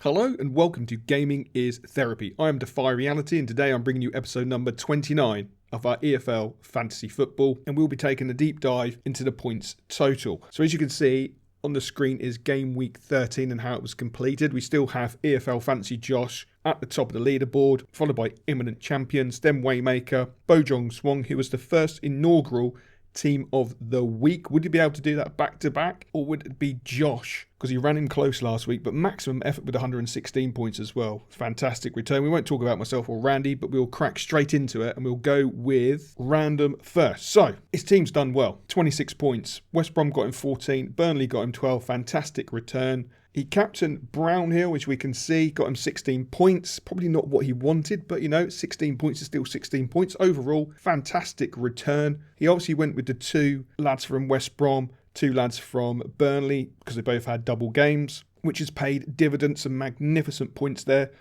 Hello and welcome to Gaming is Therapy. I am DEFY Reality and today I'm bringing you episode number 29 of our EFL Fantasy Football, and we'll be taking a deep dive into the points total. So as you can see on the screen is game week 13 and how it was completed. We still have EFL Fantasy Josh at the top of the leaderboard, followed by Imminent Champions, then Waymaker, Bojong Swong, who was the first inaugural team of the week. Would he be able to do that back to back, or would it be Josh? Because he ran him close last week, but maximum effort with 116 points as well. Fantastic return. We won't talk about myself or Randy, but we'll crack straight into it and we'll go with Random first. So his team's done well. 26 points. West Brom got him 14. Burnley got him 12. Fantastic return. He captained Brownhill, which we can see, got him 16 points. Probably not what he wanted, but 16 points is still 16 points. Overall, fantastic return. He obviously went with the two lads from West Brom, two lads from Burnley, because they both had double games, which has paid dividends, some magnificent points there.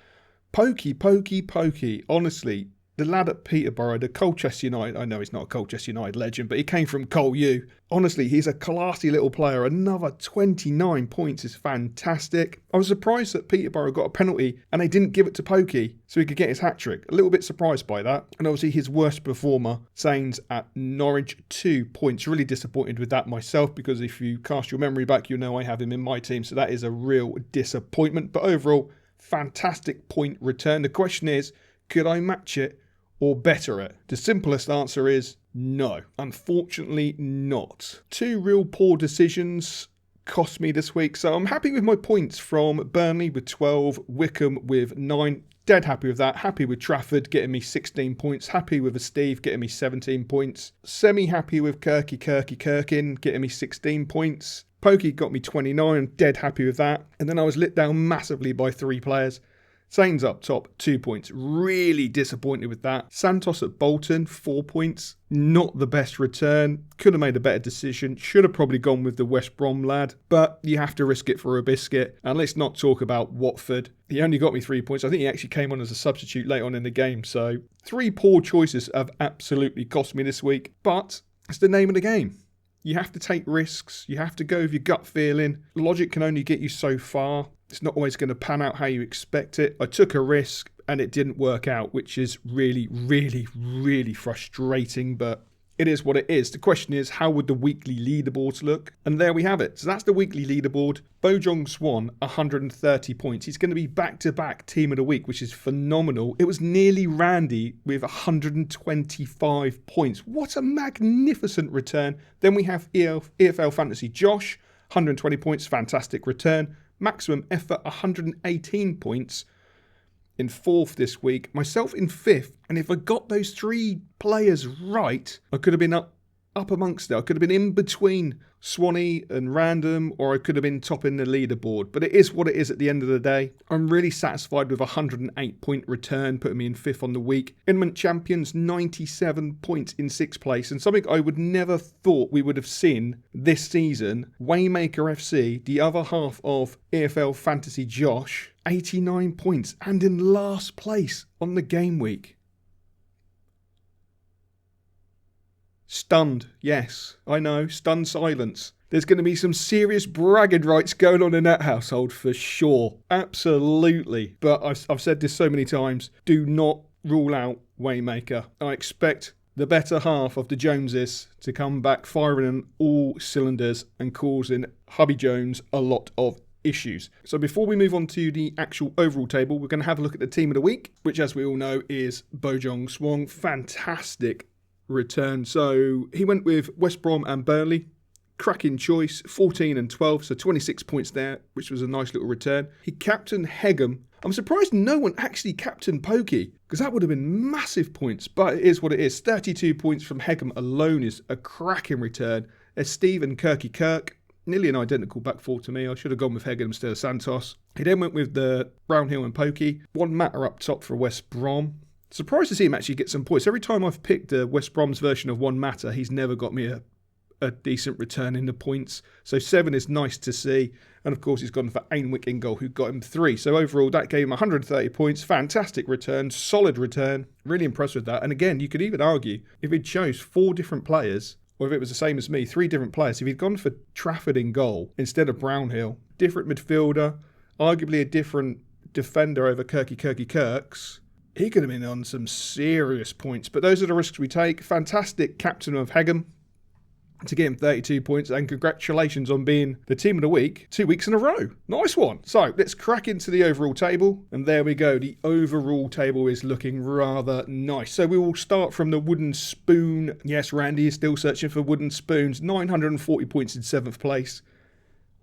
Pokey. Honestly, the lad at Peterborough, the Colchester United, I know he's not a Colchester United legend, but he came from Col U. Honestly, he's a classy little player. Another 29 points is fantastic. I was surprised that Peterborough got a penalty and they didn't give it to Pokey so he could get his hat-trick. A little bit surprised by that. And obviously his worst performer, Sains at Norwich, 2 points. Really disappointed with that myself, because if you cast your memory back, you know I have him in my team. So that is a real disappointment. But overall, fantastic point return. The question is, could I match it or better it? The simplest answer is no. Unfortunately not. Two real poor decisions cost me this week. So I'm happy with my points from Burnley with 12, Wickham with 9. Dead happy with that. Happy with Trafford getting me 16 points. Happy with Steve getting me 17 points. Semi-happy with Kirkin getting me 16 points. Pokey got me 29. Dead happy with that. And then I was lit down massively by 3 players. Sains up top, 2 points. Really disappointed with that. Santos at Bolton, 4 points. Not the best return. Could have made a better decision. Should have probably gone with the West Brom lad. But you have to risk it for a biscuit. And let's not talk about Watford. He only got me 3 points. I think he actually came on as a substitute late on in the game. So 3 poor choices have absolutely cost me this week. But it's the name of the game. You have to take risks. You have to go with your gut feeling. Logic can only get you so far. It's not always going to pan out how you expect it. I took a risk and it didn't work out, which is really frustrating, but it is what it is. The question is, how would the weekly leaderboards look? And there we have it. So that's the weekly leaderboard. Bojong Swan, 130 points. He's going to be back-to-back team of the week, which is phenomenal. It was nearly Randy with 125 points. What a magnificent return. Then we have EFL Fantasy Josh, 120 points. Fantastic return. Maximum effort, 118 points in 4th this week. Myself in 5th. And if I got those 3 players right, I could have been up amongst it. I could have been in between Swanee and Random, or I could have been top in the leaderboard. But it is what it is at the end of the day. I'm really satisfied with a 108 point return, putting me in 5th on the week. Imminent Champions, 97 points in 6th place. And something I would never thought we would have seen this season. Waymaker FC, the other half of EFL Fantasy Josh, 89 points and in last place on the game week. Stunned, yes, I know, stunned silence. There's going to be some serious bragging rights going on in that household for sure. Absolutely. But I've said this so many times, do not rule out Waymaker. I expect the better half of the Joneses to come back firing on all cylinders and causing Hubby Jones a lot of issues. So before we move on to the actual overall table, we're going to have a look at the team of the week, which as we all know is Bojong Swong. Fantastic return. So he went with West Brom and Burnley. Cracking choice, 14 and 12, so 26 points there, which was a nice little return. He captained Hegum. I'm surprised no one actually captained Pokey, because that would have been massive points, but it is what it is. 32 points from Hegum alone is a cracking return. There's Steve and Kirk, nearly an identical back four to me. I should have gone with Hegum instead of Santos. He then went with the Brownhill and Pokey. One matter up top for West Brom. Surprised to see him actually get some points. Every time I've picked West Brom's version of one matter, he's never got me a decent return in the points. So 7 is nice to see. And of course, he's gone for Ainwick in goal, who got him 3. So overall, that gave him 130 points. Fantastic return, solid return. Really impressed with that. And again, you could even argue if he chose 4 different players, or if it was the same as me, 3 different players, if he'd gone for Trafford in goal instead of Brownhill, different midfielder, arguably a different defender over Kirks, he could have been on some serious points. But those are the risks we take. Fantastic captain of Hegem to get him 32 points, and congratulations on being the team of the week 2 weeks in a row. Nice one. So let's crack into the overall table, and there we go. The overall table is looking rather nice. So we will start from the wooden spoon. Yes, Randy is still searching for wooden spoons. 940 points in 7th place.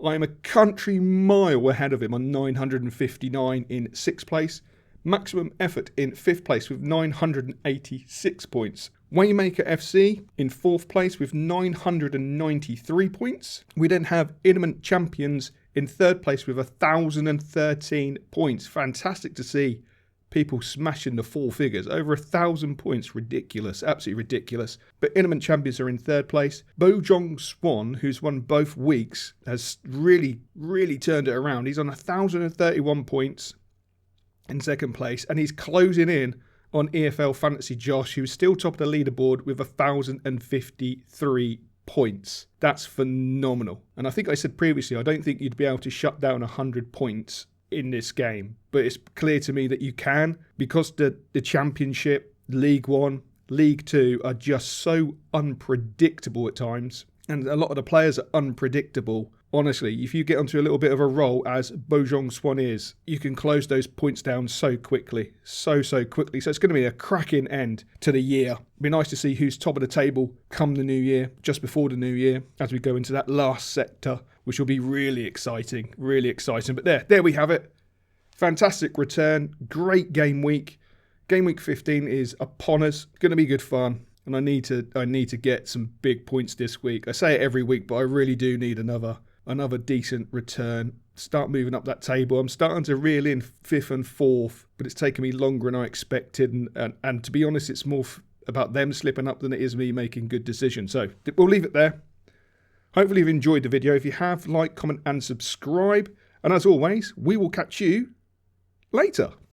I am a country mile ahead of him on 959 in 6th place. Maximum effort in 5th place with 986 points. Waymaker FC in 4th place with 993 points. We then have Intimate Champions in 3rd place with 1,013 points. Fantastic to see people smashing the 4 figures. Over 1,000 points. Ridiculous. Absolutely ridiculous. But Intimate Champions are in 3rd place. Bojong Swan, who's won both weeks, has really turned it around. He's on 1,031 points in 2nd place, and he's closing in on EFL Fantasy Josh, who's still top of the leaderboard with 1,053 points. That's phenomenal. And I think I said previously, I don't think you'd be able to shut down 100 points in this game. But it's clear to me that you can, because the Championship, League 1, League 2 are just so unpredictable at times. And a lot of the players are unpredictable. Honestly, if you get onto a little bit of a roll, as Bojong Swan is, you can close those points down so quickly. So quickly. So it's going to be a cracking end to the year. It'll be nice to see who's top of the table come the new year, just before the new year, as we go into that last sector, which will be really exciting. Really exciting. But there we have it. Fantastic return. Great game week. Game week 15 is upon us. Going to be good fun. And I need to get some big points this week. I say it every week, but I really do need another decent return. Start moving up that table. I'm starting to reel in 5th and 4th, but it's taken me longer than I expected. And to be honest, it's more about them slipping up than it is me making good decisions. So we'll leave it there. Hopefully you've enjoyed the video. If you have, like, comment and subscribe. And as always, we will catch you later.